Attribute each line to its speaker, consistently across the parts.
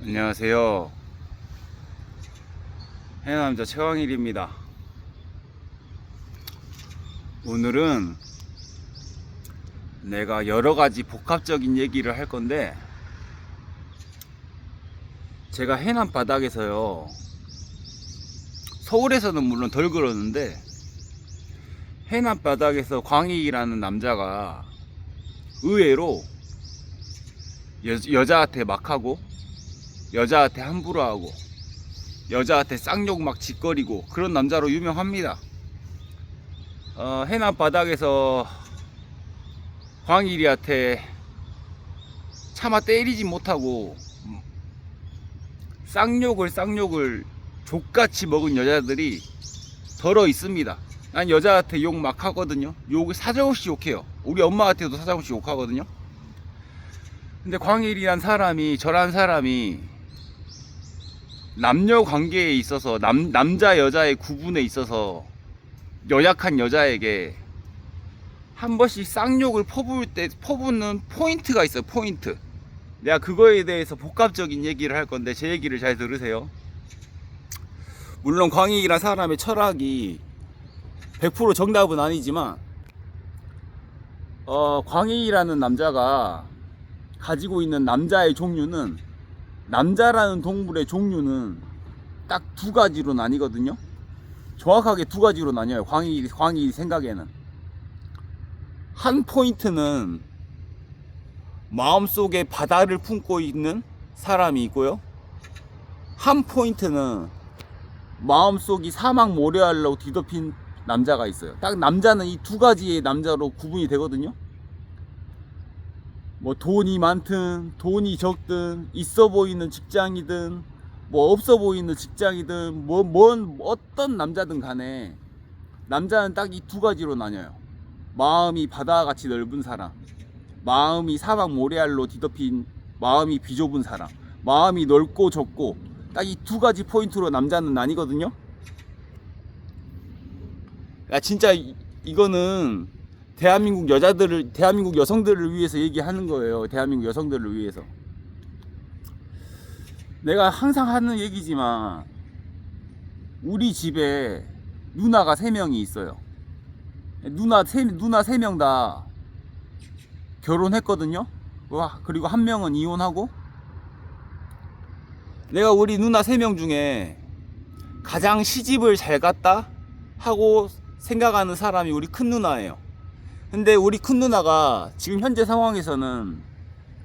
Speaker 1: 안녕하세요. 해남자 최광일입니다. 오늘은 내가 여러가지 복합적인 얘기를 할 건데, 제가 해남 바닥에서요, 서울에서는 물론 덜 그러는데 해남 바닥에서 광익이라는 남자가 의외로 여자한테 막 하고, 여자한테 함부로 하고, 여자한테 쌍욕 막 짓거리고 그런 남자로 유명합니다. 해남 바닥에서 광일이한테 차마 때리지 못하고 쌍욕을 족같이 먹은 여자들이 덜어 있습니다. 난 여자한테 욕 막 하거든요. 욕을 사정없이 욕해요. 우리 엄마한테도 사정없이 욕하거든요. 근데 광일이란 사람이, 저란 사람이 남녀 관계에 있어서, 남자 여자의 구분에 있어서 연약한 여자에게 한 번씩 쌍욕을 퍼붓는 포인트가 있어요. 포인트. 내가 그거에 대해서 복합적인 얘기를 할 건데 제 얘기를 잘 들으세요. 물론 광익이란 사람의 철학이 100% 정답은 아니지만, 광익이라는 남자가 가지고 있는 남자의 종류는, 남자라는 동물의 종류는 딱 두 가지로 나뉘거든요. 정확하게 두 가지로 나뉘어요. 광희 생각에는. 한 포인트는 마음속에 바다를 품고 있는 사람이 있고요. 한 포인트는 마음속이 사막 모래알로 뒤덮인 남자가 있어요. 딱 남자는 이 두 가지의 남자로 구분이 되거든요. 뭐 돈이 많든 돈이 적든, 있어 보이는 직장이든 뭐 없어 보이는 직장이든, 어떤 남자든 간에 남자는 딱 이 두 가지로 나뉘어요. 마음이 바다같이 넓은 사람, 마음이 사막 모래알로 뒤덮인, 마음이 비좁은 사람, 마음이 넓고 좁고, 딱 이 두 가지 포인트로 남자는 나뉘거든요. 야, 진짜 이거는 대한민국 여성들을 위해서 얘기하는 거예요. 대한민국 여성들을 위해서. 내가 항상 하는 얘기지만, 우리 집에 누나가 3명이 있어요. 누나 3명 다 결혼했거든요. 그리고 한 명은 이혼하고. 내가 우리 누나 3명 중에 가장 시집을 잘 갔다 하고 생각하는 사람이 우리 큰 누나예요. 근데 우리 큰 누나가 지금 현재 상황에서는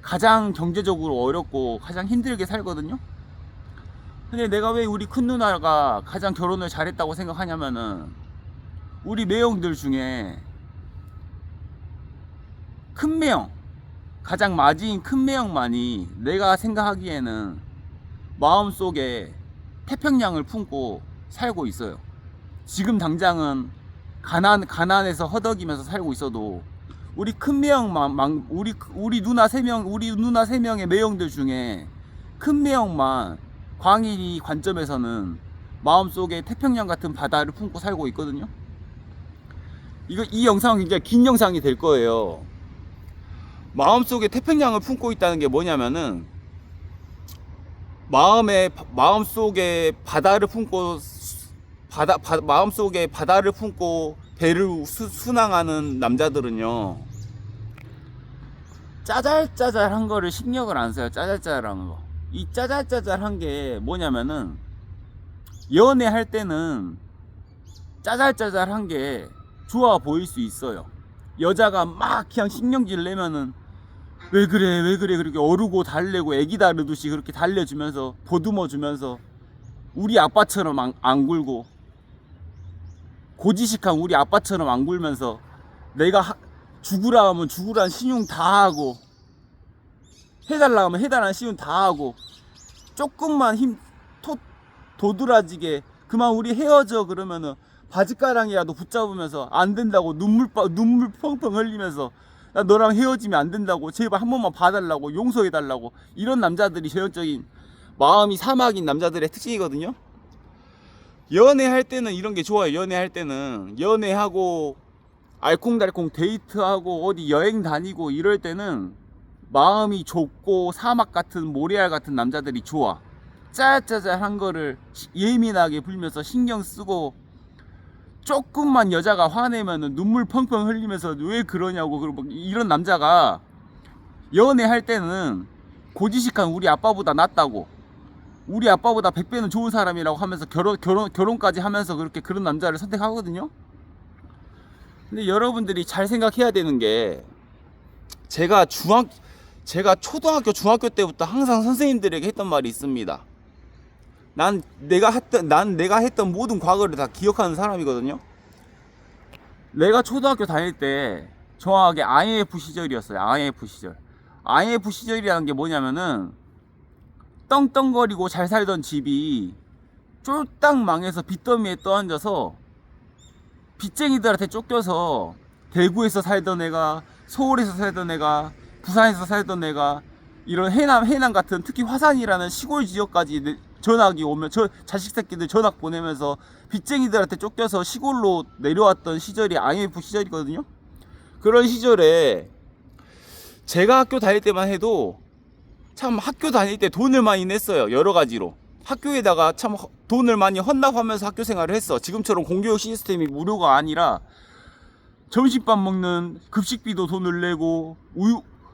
Speaker 1: 가장 경제적으로 어렵고 가장 힘들게 살거든요. 근데 내가 왜 우리 큰 누나가 가장 결혼을 잘했다고 생각하냐면은, 우리 매형들 중에 큰 매형, 가장 맞이인 큰 매형만이 내가 생각하기에는 마음속에 태평양을 품고 살고 있어요. 지금 당장은 가난해서 허덕이면서 살고 있어도, 우리 큰 매형만, 우리 누나 3명의 매형들 중에 큰 매형만 광일이 관점에서는 마음속에 태평양 같은 바다를 품고 살고 있거든요. 이 영상은 굉장히 긴 영상이 될 거예요. 마음속에 태평양을 품고 있다는 게 뭐냐면은, 마음속에 바다를 품고 배를 순항하는 남자들은요, 짜잘짜잘한 거를 신경을 안 써요. 짜잘짜잘한 거. 이 짜잘짜잘한 게 뭐냐면은, 연애할 때는 짜잘짜잘한 게 좋아 보일 수 있어요. 여자가 막 그냥 신경질 내면은, 왜 그래 그렇게 어르고 달래고 애기 다루듯이 그렇게 달래주면서, 보듬어주면서, 우리 아빠처럼 안 굴고, 고지식한 우리 아빠처럼 안 굴면서, 내가 죽으라 하면 죽으란 신용 다 하고, 해달라 하면 해달라는 신용 다 하고, 조금만 도드라지게 그만 우리 헤어져 그러면은 바지가랑이라도 붙잡으면서, 안 된다고 눈물 펑펑 흘리면서, 나 너랑 헤어지면 안 된다고, 제발 한 번만 봐달라고, 용서해달라고, 이런 남자들이 전형적인 마음이 사막인 남자들의 특징이거든요. 연애할 때는 이런 게 좋아요. 연애할 때는, 연애하고 알콩달콩 데이트하고 어디 여행 다니고 이럴 때는 마음이 좁고 사막 같은 모래알 같은 남자들이 좋아. 짜잘한 거를 예민하게 불면서 신경 쓰고, 조금만 여자가 화내면은 눈물 펑펑 흘리면서 왜 그러냐고, 그리고 이런 남자가 연애할 때는 고지식한 우리 아빠보다 낫다고, 우리 아빠보다 100배는 좋은 사람이라고 하면서 결혼까지 하면서 그렇게 그런 남자를 선택하거든요. 근데 여러분들이 잘 생각해야 되는 게, 제가 초등학교 중학교 때부터 항상 선생님들에게 했던 말이 있습니다. 난 내가 했던 모든 과거를 다 기억하는 사람이거든요. 내가 초등학교 다닐 때 정확하게 IMF 시절이었어요. IMF 시절. IMF 시절이라는 게 뭐냐면은, 떵떵거리고 잘 살던 집이 쫄딱 망해서 빚더미에 떠앉아서 빚쟁이들한테 쫓겨서, 대구에서 살던 애가, 서울에서 살던 애가, 부산에서 살던 애가, 이런 해남 같은, 특히 화산이라는 시골 지역까지 전학이 오면, 자식 새끼들 전학 보내면서 빚쟁이들한테 쫓겨서 시골로 내려왔던 시절이 IMF 시절이거든요. 그런 시절에 제가 학교 다닐 때만 해도 참 학교 다닐 때 돈을 많이 냈어요. 여러 가지로 학교에다가 참 돈을 많이 헌납하면서 학교 생활을 했어. 지금처럼 공교육 시스템이 무료가 아니라 점심밥 먹는 급식비도 돈을 내고,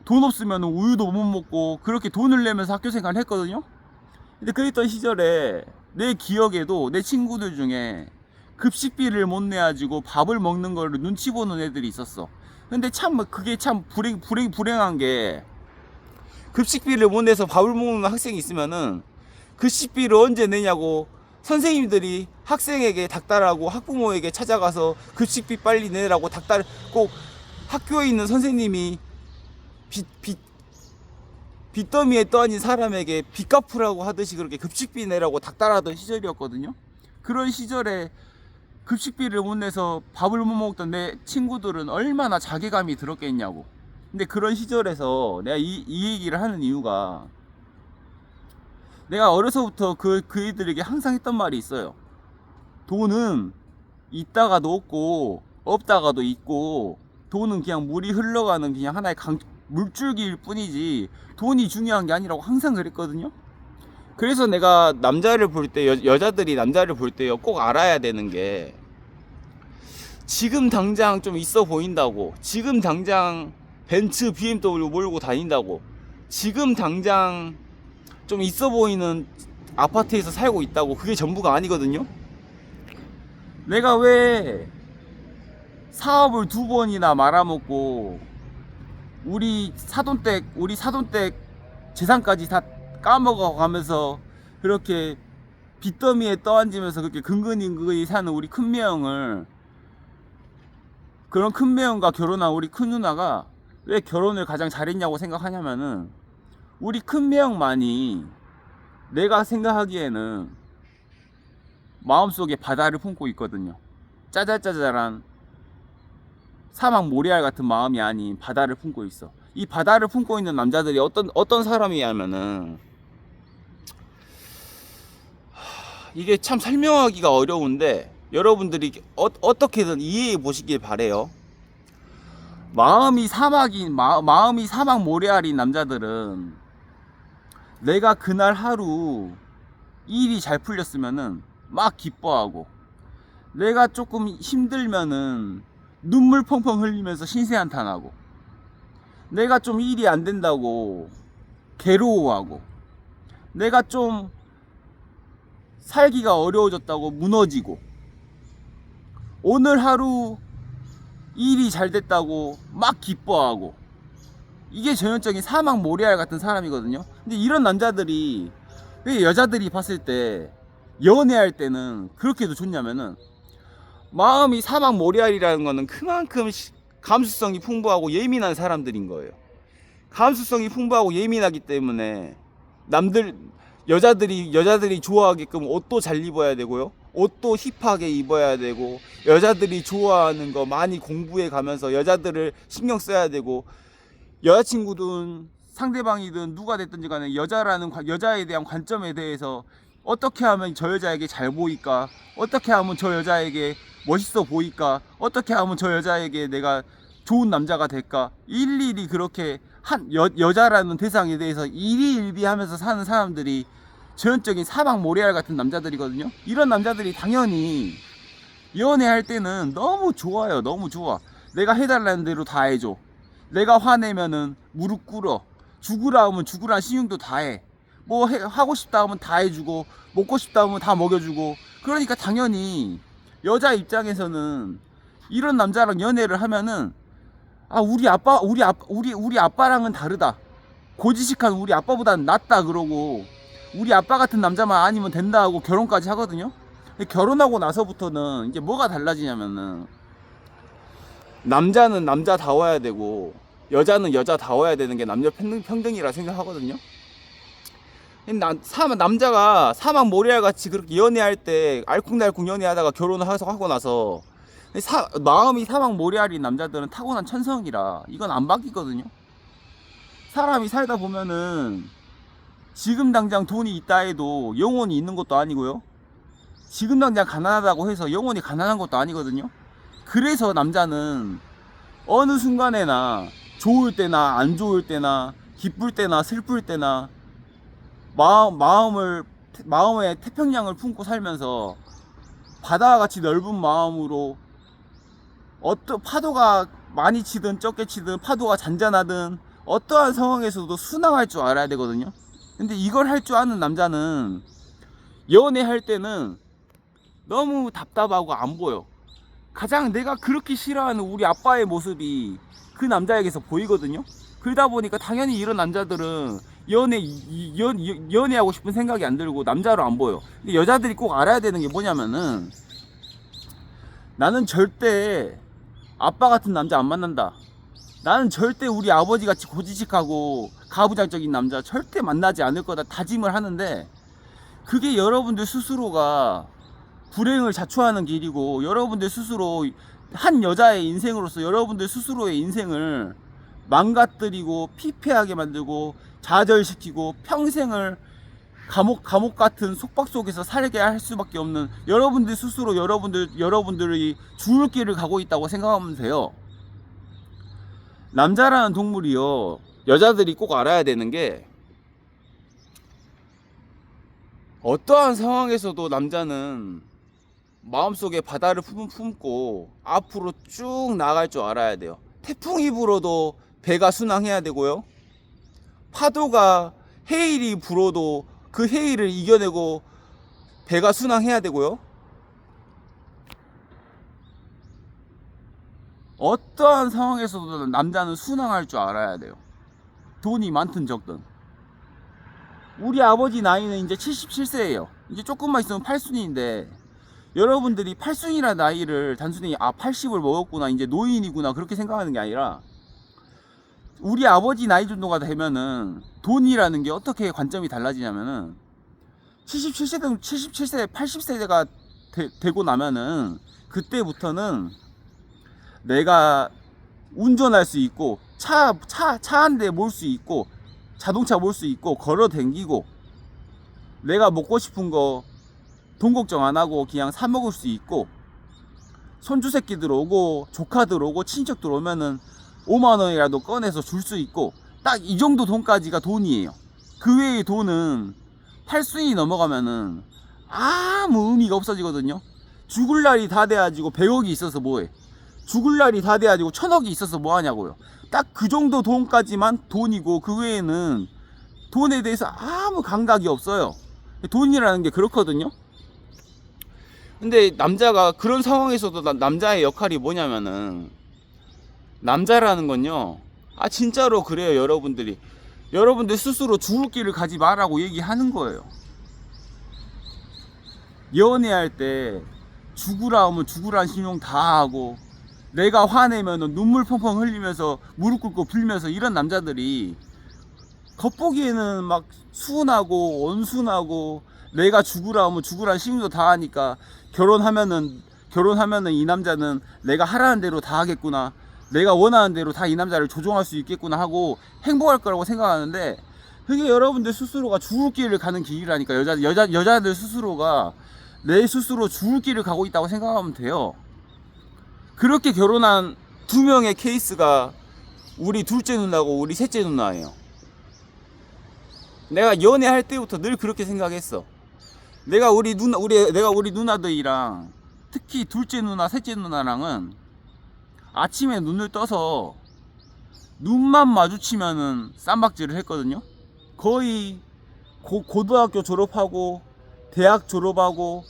Speaker 1: 돈 없으면 우유도 못 먹고, 그렇게 돈을 내면서 학교 생활을 했거든요. 근데 그랬던 시절에 내 기억에도 내 친구들 중에 급식비를 못 내가지고 밥을 먹는 거를 눈치 보는 애들이 있었어. 근데 참 그게 참 불행한 게, 급식비를 못 내서 밥을 먹는 학생이 있으면은 급식비를 언제 내냐고 선생님들이 학생에게 닥달하고, 학부모에게 찾아가서 급식비 빨리 내라고 꼭 학교에 있는 선생님이 빚더미에 떠안은 사람에게 빚 갚으라고 하듯이 그렇게 급식비 내라고 닥달하던 시절이었거든요. 그런 시절에 급식비를 못 내서 밥을 못 먹던 내 친구들은 얼마나 자괴감이 들었겠냐고. 근데 그런 시절에서 내가 이 얘기를 하는 이유가, 내가 어려서부터 그 애들에게 항상 했던 말이 있어요. 돈은 있다가도 없고 없다가도 있고, 돈은 그냥 물이 흘러가는 그냥 하나의 물줄기일 뿐이지 돈이 중요한 게 아니라고 항상 그랬거든요. 그래서 내가 남자를 볼 때, 여자들이 남자를 볼 때 꼭 알아야 되는 게, 지금 당장 좀 있어 보인다고, 지금 당장 벤츠 BMW 몰고 다닌다고, 지금 당장 좀 있어 보이는 아파트에서 살고 있다고 그게 전부가 아니거든요. 내가 왜 사업을 2번이나 말아먹고 우리 사돈댁 재산까지 다 까먹어 가면서 그렇게 빚더미에 떠앉으면서 그렇게 근근히 사는 우리 큰매형을, 그런 큰매형과 결혼한 우리 큰누나가 왜 결혼을 가장 잘했냐고 생각하냐면은, 우리 큰매형만이 내가 생각하기에는 마음속에 바다를 품고 있거든요. 짜잘짜잘한 사막 모래알 같은 마음이 아닌 바다를 품고 있어. 이 바다를 품고 있는 남자들이 어떤 사람이냐면은, 이게 참 설명하기가 어려운데 여러분들이 어떻게든 이해해 보시길 바래요. 마음이 사막 모래알인 남자들은, 내가 그날 하루 일이 잘 풀렸으면은 막 기뻐하고, 내가 조금 힘들면은 눈물 펑펑 흘리면서 신세한탄하고, 내가 좀 일이 안 된다고 괴로워하고, 내가 좀 살기가 어려워졌다고 무너지고, 오늘 하루 일이 잘 됐다고 막 기뻐하고, 이게 전형적인 사막 모래알 같은 사람이거든요. 근데 이런 남자들이 왜 여자들이 봤을 때 연애할 때는 그렇게도 좋냐면은, 마음이 사막 모래알이라는 거는 그만큼 감수성이 풍부하고 예민한 사람들인 거예요. 감수성이 풍부하고 예민하기 때문에 여자들이 좋아하게끔 옷도 잘 입어야 되고요, 옷도 힙하게 입어야 되고, 여자들이 좋아하는 거 많이 공부해 가면서 여자들을 신경 써야 되고, 여자친구든 상대방이든 누가 됐든지 간에 여자에 대한 관점에 대해서, 어떻게 하면 저 여자에게 잘 보일까, 어떻게 하면 저 여자에게 멋있어 보일까, 어떻게 하면 저 여자에게 내가 좋은 남자가 될까, 일일이 그렇게 여자라는 대상에 대해서 일희일비하면서 사는 사람들이 전형적인 사막 모래알 같은 남자들이거든요. 이런 남자들이 당연히 연애할 때는 너무 좋아요. 너무 좋아. 내가 해달라는 대로 다 해줘. 내가 화내면은 무릎 꿇어. 죽으라 하면 죽으란 신용도 다 해. 뭐 하고 싶다 하면 다 해주고, 먹고 싶다 하면 다 먹여주고. 그러니까 당연히 여자 입장에서는 이런 남자랑 연애를 하면은, 아, 우리 아빠랑은 다르다. 고지식한 우리 아빠보다는 낫다. 그러고 우리 아빠 같은 남자만 아니면 된다 하고 결혼까지 하거든요. 결혼하고 나서부터는 이제 뭐가 달라지냐면은, 남자는 남자다워야 되고 여자는 여자다워야 되는 게 남녀 평등이라 생각하거든요. 남자가 사막 모래알 같이 그렇게 연애할 때 알콩달콩 연애하다가 결혼을 하고 나서 마음이 사막 모래알인 남자들은 타고난 천성이라 이건 안 바뀌거든요. 사람이 살다 보면은 지금 당장 돈이 있다 해도 영원히 있는 것도 아니고요. 지금 당장 가난하다고 해서 영원히 가난한 것도 아니거든요. 그래서 남자는 어느 순간에나 좋을 때나 안 좋을 때나 기쁠 때나 슬플 때나 마음에 태평양을 품고 살면서 바다와 같이 넓은 마음으로 어떤 파도가 많이 치든 적게 치든 파도가 잔잔하든 어떠한 상황에서도 순항할 줄 알아야 되거든요. 근데 이걸 할 줄 아는 남자는 연애할 때는 너무 답답하고 안 보여. 가장 내가 그렇게 싫어하는 우리 아빠의 모습이 그 남자에게서 보이거든요. 그러다 보니까 당연히 이런 남자들은 연애하고 싶은 생각이 안 들고 남자로 안 보여. 근데 여자들이 꼭 알아야 되는 게 뭐냐면은, 나는 절대 아빠 같은 남자 안 만난다. 나는 절대 우리 아버지 같이 고지식하고 가부장적인 남자 절대 만나지 않을 거다 다짐을 하는데, 그게 여러분들 스스로가 불행을 자초하는 길이고, 여러분들 스스로 한 여자의 인생으로서 여러분들 스스로의 인생을 망가뜨리고 피폐하게 만들고 좌절시키고 평생을 감옥 같은 속박 속에서 살게 할 수밖에 없는, 여러분들 스스로 여러분들이 죽을 길을 가고 있다고 생각하면 돼요. 남자라는 동물이요, 여자들이 꼭 알아야 되는 게, 어떠한 상황에서도 남자는 마음속에 바다를 품고 앞으로 쭉 나갈 줄 알아야 돼요. 태풍이 불어도 배가 순항해야 되고요. 파도가 해일이 불어도 그 해일을 이겨내고 배가 순항해야 되고요. 어떠한 상황에서도 남자는 순항할 줄 알아야 돼요. 돈이 많든 적든. 우리 아버지 나이는 이제 77세예요. 이제 조금만 있으면 8순인데, 여러분들이 8순이라는 나이를 단순히 80을 먹었구나, 이제 노인이구나 그렇게 생각하는 게 아니라, 우리 아버지 나이 정도가 되면은 돈이라는 게 어떻게 관점이 달라지냐면은, 77세 80세가 되고 나면은 그때부터는 내가 운전할 수 있고 차 한 대 몰 수 있고 자동차 몰 수 있고 걸어 댕기고, 내가 먹고 싶은 거 돈 걱정 안 하고 그냥 사 먹을 수 있고, 손주 새끼들 오고 조카들 오고 친척들 오면은 5만 원이라도 꺼내서 줄 수 있고, 딱 이 정도 돈까지가 돈이에요. 그 외의 돈은 8순이 넘어가면은 아무 의미가 없어지거든요. 죽을 날이 다 돼가지고 100억이 있어서 뭐해? 죽을 날이 다 돼가지고 1000억이 있어서 뭐하냐고요. 딱 그 정도 돈까지만 돈이고, 그 외에는 돈에 대해서 아무 감각이 없어요. 돈이라는 게 그렇거든요. 근데 남자가 그런 상황에서도 남자의 역할이 뭐냐면은, 남자라는 건요, 진짜로 그래요. 여러분들 스스로 죽을 길을 가지 마라고 얘기하는 거예요. 연애할 때 죽으라 하면 죽으란 신용 다 하고, 내가 화내면 눈물 펑펑 흘리면서 무릎 꿇고 빌면서, 이런 남자들이 겉보기에는 막 순하고 온순하고 내가 죽으라 하면 죽으란 신용도 다 하니까, 결혼하면은 이 남자는 내가 하라는 대로 다 하겠구나, 내가 원하는 대로 다 이 남자를 조종할 수 있겠구나 하고 행복할 거라고 생각하는데, 그게 여러분들 스스로가 죽을 길을 가는 길이라니까. 여자들 스스로가 내 스스로 죽을 길을 가고 있다고 생각하면 돼요. 그렇게 결혼한 2명의 케이스가 우리 둘째 누나고 우리 셋째 누나예요. 내가 연애할 때부터 늘 그렇게 생각했어. 내가 우리 누나들이랑 특히 둘째 누나, 셋째 누나랑은 아침에 눈을 떠서 눈만 마주치면은 쌈박질을 했거든요. 거의 고등학교 졸업하고 대학 졸업하고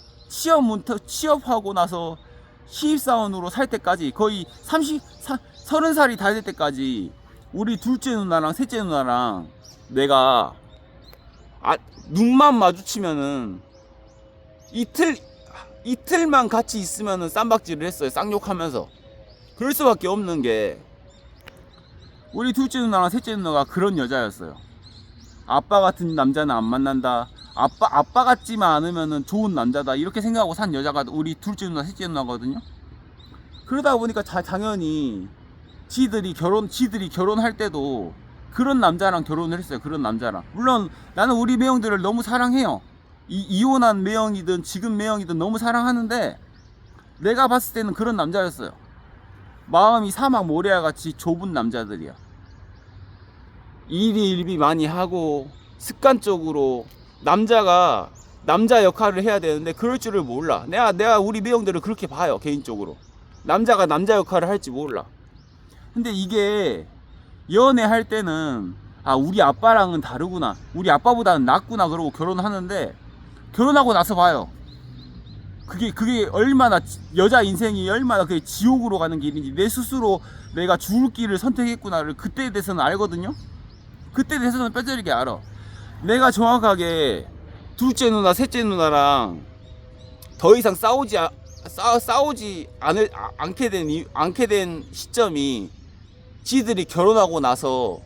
Speaker 1: 취업하고 나서 신입사원으로 살 때까지 거의 30살이 다 될 때까지 우리 둘째 누나랑 셋째 누나랑 내가 눈만 마주치면은 이틀만 같이 있으면은 쌈박질을 했어요. 쌍욕하면서. 그럴 수밖에 없는 게 우리 둘째 누나랑 셋째 누나가 그런 여자였어요. 아빠 같은 남자는 안 만난다. 아빠 같지만 않으면은 좋은 남자다. 이렇게 생각하고 산 여자가 우리 둘째 누나, 셋째 누나거든요. 그러다 보니까 당연히 지들이 결혼할 때도 그런 남자랑 결혼을 했어요. 그런 남자랑. 물론 나는 우리 매형들을 너무 사랑해요. 이혼한 매형이든 지금 매형이든 너무 사랑하는데 내가 봤을 때는 그런 남자였어요. 마음이 사막 모래같이 좁은 남자들이야. 일비 많이 하고 습관적으로 남자가 남자 역할을 해야 되는데 그럴 줄을 몰라. 내가 우리 매형들을 그렇게 봐요. 개인적으로 남자가 남자 역할을 할지 몰라. 근데 이게 연애할 때는 우리 아빠랑은 다르구나, 우리 아빠보다는 낫구나 그러고 결혼하는데 결혼하고 나서 봐요. 그게 얼마나 여자 인생이 얼마나 그게 지옥으로 가는 길인지, 내 스스로 내가 죽을 길을 선택했구나를 그때에 대해서는 알거든요. 그때에 대해서는 뼈저리게 알아. 내가 정확하게 둘째 누나, 셋째 누나랑 더 이상 싸우지 않게 된 시점이 지들이 결혼하고 나서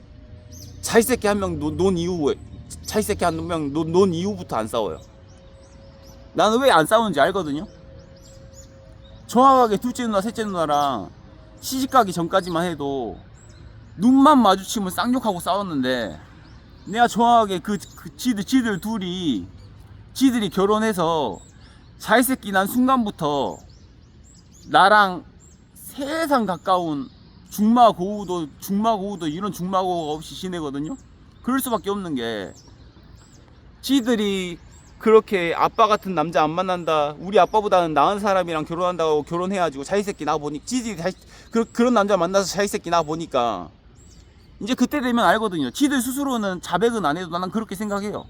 Speaker 1: 자식새끼 한 명 논 이후부터 안 싸워요. 나는 왜 안 싸우는지 알거든요. 정확하게 둘째 누나, 셋째 누나랑 시집가기 전까지만 해도 눈만 마주치면 쌍욕하고 싸웠는데, 내가 정확하게 지들 둘이 지들이 결혼해서 자식새끼 난 순간부터 나랑 세상 가까운 중마고우도 이런 중마고우가 없이 지내거든요. 그럴 수밖에 없는 게 지들이 그렇게 아빠 같은 남자 안 만난다, 우리 아빠보다는 나은 사람이랑 결혼한다고 결혼해가지고 자식새끼 낳아보니 그런 남자 만나서 자식새끼 낳아보니까 이제 그때 되면 알거든요. 지들 스스로는 자백은 안 해도 나는 그렇게 생각해요.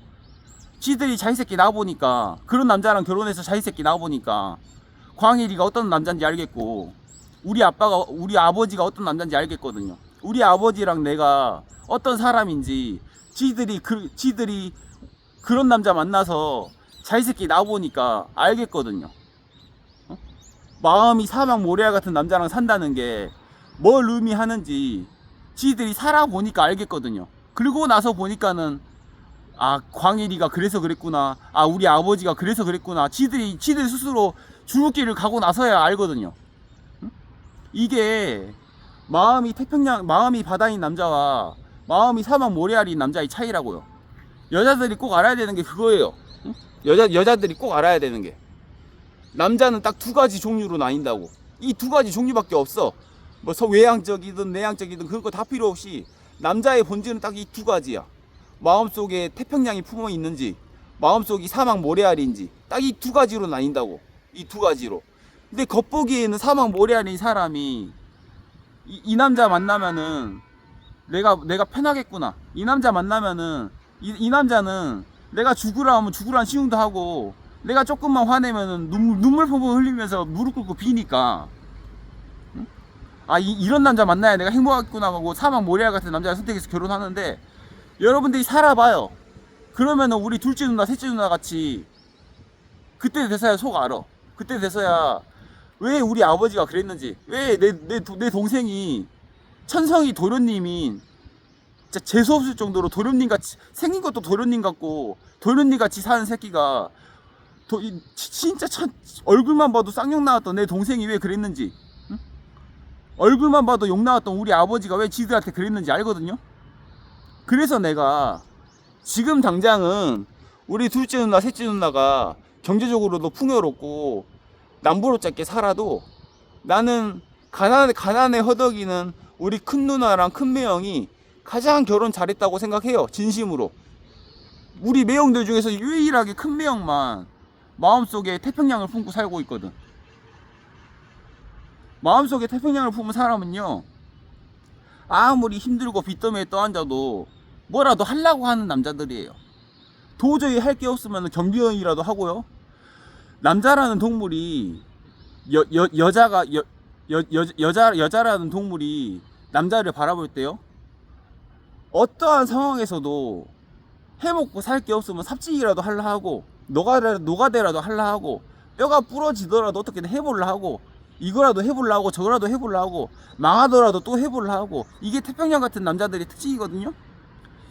Speaker 1: 지들이 자식새끼 낳아보니까, 그런 남자랑 결혼해서 자식새끼 낳아보니까 광일이가 어떤 남자인지 알겠고 우리 아버지가 어떤 남자인지 알겠거든요. 우리 아버지랑 내가 어떤 사람인지 지들이 그런 남자 만나서 자식새끼 낳아보니까 알겠거든요. 마음이 사막 모래알 같은 남자랑 산다는 게 뭘 의미하는지 지들이 살아보니까 알겠거든요. 그리고 나서 보니까는 광일이가 그래서 그랬구나, 우리 아버지가 그래서 그랬구나, 지들 스스로 죽을 길을 가고 나서야 알거든요. 이게 마음이 바다인 남자와 마음이 사막 모래알인 남자의 차이라고요. 여자들이 꼭 알아야 되는 게 그거예요. 여자들이 꼭 알아야 되는 게, 남자는 딱 두 가지 종류로 나뉜다고. 이 두 가지 종류밖에 없어. 뭐 외향적이든 내향적이든 그런 거 다 필요 없이 남자의 본질은 딱 이 두 가지야. 마음속에 태평양이 품어 있는지, 마음속이 사막 모래알인지, 딱 이 두 가지로 나뉜다고. 이 두 가지로. 근데 겉보기에는 사막 모래알인 사람이 이 남자 만나면은 내가 편하겠구나, 이 남자 만나면은 이 남자는 내가 죽으라 하면 죽으라는 시용도 하고, 내가 조금만 화내면은 눈물 펑펑 흘리면서 무릎 꿇고 비니까 이런 남자 만나야 내가 행복하겠구나 하고 사막 모래알 같은 남자를 선택해서 결혼하는데, 여러분들이 살아봐요. 그러면은 우리 둘째 누나, 셋째 누나 같이 그때 돼서야 속 알아. 그때 돼서야 왜 우리 아버지가 그랬는지, 왜 내 동생이 천성이 도련님인, 진짜 재수없을 정도로 도련님같이 생긴 것도 도련님 같고 도련님같이 사는 새끼가 진짜 얼굴만 봐도 쌍욕 나왔던 내 동생이 왜 그랬는지, 응? 얼굴만 봐도 욕 나왔던 우리 아버지가 왜 지들한테 그랬는지 알거든요. 그래서 내가 지금 당장은 우리 둘째 누나, 셋째 누나가 경제적으로도 풍요롭고 남부로 짧게 살아도 나는 가난에 허덕이는 우리 큰 누나랑 큰 매형이 가장 결혼 잘했다고 생각해요. 진심으로. 우리 매형들 중에서 유일하게 큰 매형만 마음속에 태평양을 품고 살고 있거든. 마음속에 태평양을 품은 사람은요, 아무리 힘들고 빚더미에 떠앉아도 뭐라도 하려고 하는 남자들이에요. 도저히 할 게 없으면 경비원이라도 하고요. 남자라는 동물이 여자라는 동물이 남자를 바라볼 때요, 어떠한 상황에서도 해먹고 살 게 없으면 삽질이라도 하려 하고, 노가대라도 하려 하고, 뼈가 부러지더라도 어떻게든 해보려 하고, 이거라도 해보려 하고, 저거라도 해보려 하고, 망하더라도 또 해보려 하고, 이게 태평양 같은 남자들의 특징이거든요.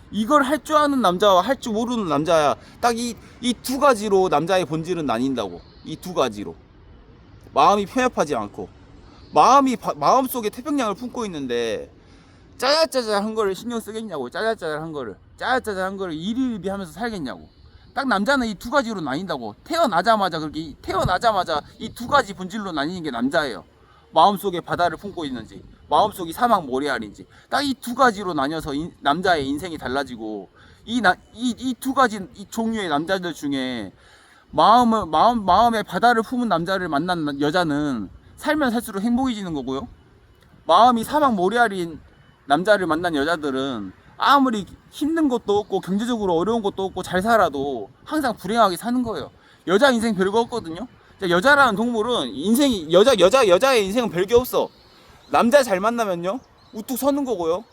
Speaker 1: 이걸 할 줄 아는 남자와 할 줄 모르는 남자야, 딱 이 두 가지로 남자의 본질은 나뉜다고. 이 두 가지로. 마음이 편협하지 않고, 마음속에 태평양을 품고 있는데 짜잘짜잘한 거를 신경 쓰겠냐고. 짜잘짜잘한 거를 일일비 하면서 살겠냐고. 딱 남자는 이 두 가지로 나뉜다고. 태어나자마자 이 두 가지 본질로 나뉘는 게 남자예요. 마음속에 바다를 품고 있는지, 마음속이 사막 모래알인지, 딱 이 두 가지로 나뉘어서 남자의 인생이 달라지고, 이 두 가지 이 종류의 남자들 중에 마음의 바다를 품은 남자를 만난 여자는 살면 살수록 행복해지는 거고요. 마음이 사막 모래알인 남자를 만난 여자들은 아무리 힘든 것도 없고 경제적으로 어려운 것도 없고 잘 살아도 항상 불행하게 사는 거예요. 여자 인생 별거 없거든요. 여자라는 동물은 인생이 여자의 인생은 별게 없어. 남자 잘 만나면요 우뚝 서는 거고요.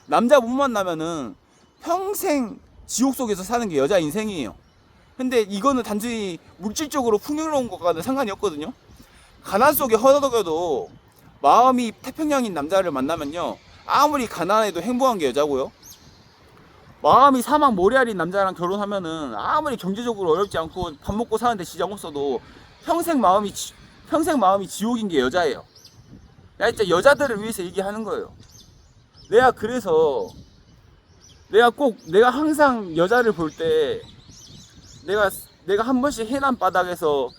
Speaker 1: 남자 못 만나면은 평생 지옥 속에서 사는 게 여자 인생이에요. 근데 이거는 단순히 물질적으로 풍요로운 것과는 상관이 없거든요. 가난 속에 허덕여도 마음이 태평양인 남자를 만나면요, 아무리 가난해도 행복한 게 여자고요. 마음이 사막 모래알인 남자랑 결혼하면은 아무리 경제적으로 어렵지 않고 밥 먹고 사는데 지장 없어도 평생 마음이 지옥인 게 여자예요. 야, 진짜 여자들을 위해서 얘기하는 거예요. 내가 항상 여자를 볼 때 내가 한 번씩 해남 바닥에서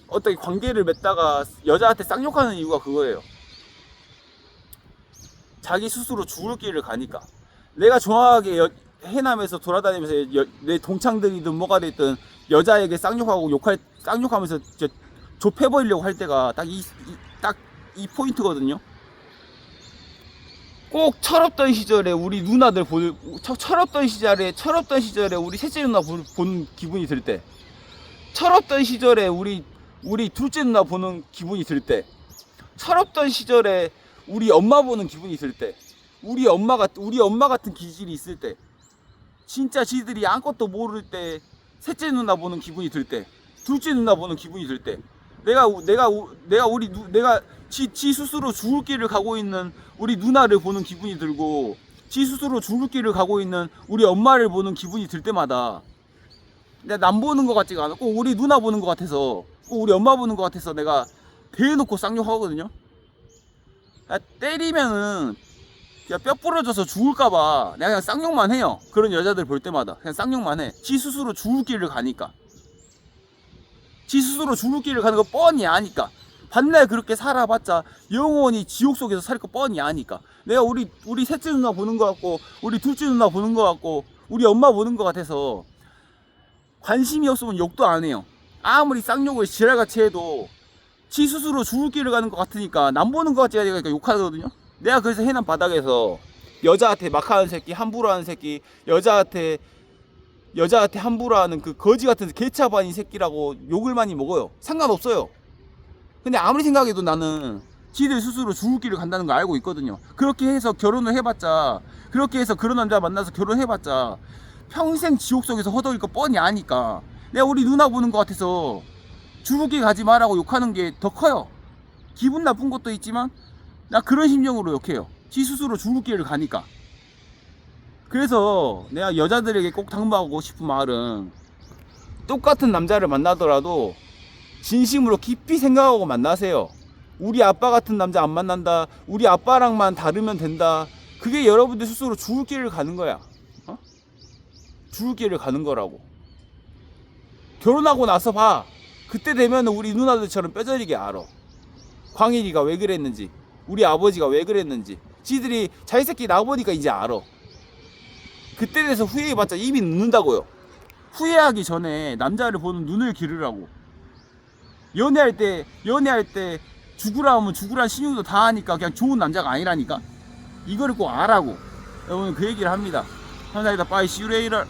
Speaker 1: 어떻게 관계를 맺다가 여자한테 쌍욕하는 이유가 그거예요. 자기 스스로 죽을 길을 가니까. 내가 정확하게 해남에서 돌아다니면서 내 동창들이든 뭐가 됐든 여자에게 쌍욕하면서 좁혀버리려고 할 때가 딱 이 포인트거든요. 꼭 철없던 시절에 우리 누나들 철없던 시절에 우리 셋째 누나 보는 기분이 들 때, 철없던 시절에 우리 둘째 누나 보는 기분이 들 때, 철없던 시절에 우리 엄마 보는 기분이 들 때, 우리 엄마 같은 기질이 있을 때, 진짜 지들이 아무것도 모를 때 셋째 누나 보는 기분이 들 때, 둘째 누나 보는 기분이 들 때, 내가 지 스스로 죽을 길을 가고 있는 우리 누나를 보는 기분이 들고, 지 스스로 죽을 길을 가고 있는 우리 엄마를 보는 기분이 들 때마다 내가 남 보는 것 같지가 않아. 꼭 우리 누나 보는 것 같아서, 꼭 우리 엄마 보는 것 같아서 내가 대놓고 쌍욕하거든요. 때리면은 그냥 뼈 부러져서 죽을까봐 내가 그냥 쌍욕만 해요. 그런 여자들 볼 때마다 그냥 쌍욕만 해. 지 스스로 죽을 길을 가니까. 지 스스로 죽을 길을 가는 거 뻔히 아니까. 반날 그렇게 살아봤자 영원히 지옥 속에서 살 거 뻔히 아니까. 내가 우리 셋째 누나 보는 거 같고, 우리 둘째 누나 보는 거 같고, 우리 엄마 보는 거 같아서 관심이 없으면 욕도 안 해요. 아무리 쌍욕을 지랄같이 해도 지 스스로 죽을 길을 가는 것 같으니까, 남 보는 것 같지 않으니까 욕하거든요. 내가 그래서 해남 바닥에서 여자한테 막하는 새끼, 함부로 하는 새끼, 여자한테 함부로 하는 그 거지 같은 개차반인 새끼라고 욕을 많이 먹어요. 상관없어요. 근데 아무리 생각해도 나는 지들 스스로 죽을 길을 간다는 거 알고 있거든요. 그렇게 해서 결혼을 해봤자, 그렇게 해서 그런 남자 만나서 결혼해봤자 평생 지옥 속에서 허덕일 거 뻔히 아니까, 내가 우리 누나 보는 것 같아서 죽을 길 가지 마라고 욕하는 게 더 커요. 기분 나쁜 것도 있지만 나 그런 심정으로 욕해요. 지 스스로 죽을 길을 가니까. 그래서 내가 여자들에게 꼭 당부하고 싶은 말은, 똑같은 남자를 만나더라도 진심으로 깊이 생각하고 만나세요. 우리 아빠 같은 남자 안 만난다, 우리 아빠랑만 다르면 된다, 그게 여러분들 스스로 죽을 길을 가는 거야. 죽을 길을 가는 거라고. 결혼하고 나서 봐. 그때 되면 우리 누나들처럼 뼈저리게 알아. 광일이가 왜 그랬는지, 우리 아버지가 왜 그랬는지. 지들이 자기 새끼 나보니까 이제 알아. 그때 돼서 후회해봤자 이미 늦는다고요. 후회하기 전에 남자를 보는 눈을 기르라고. 연애할 때 죽으라 하면 죽으란 신용도 다 하니까 그냥 좋은 남자가 아니라니까. 이거를 꼭 알라고. 여러분 그 얘기를 합니다. 감사합니다. 빠이, see you later.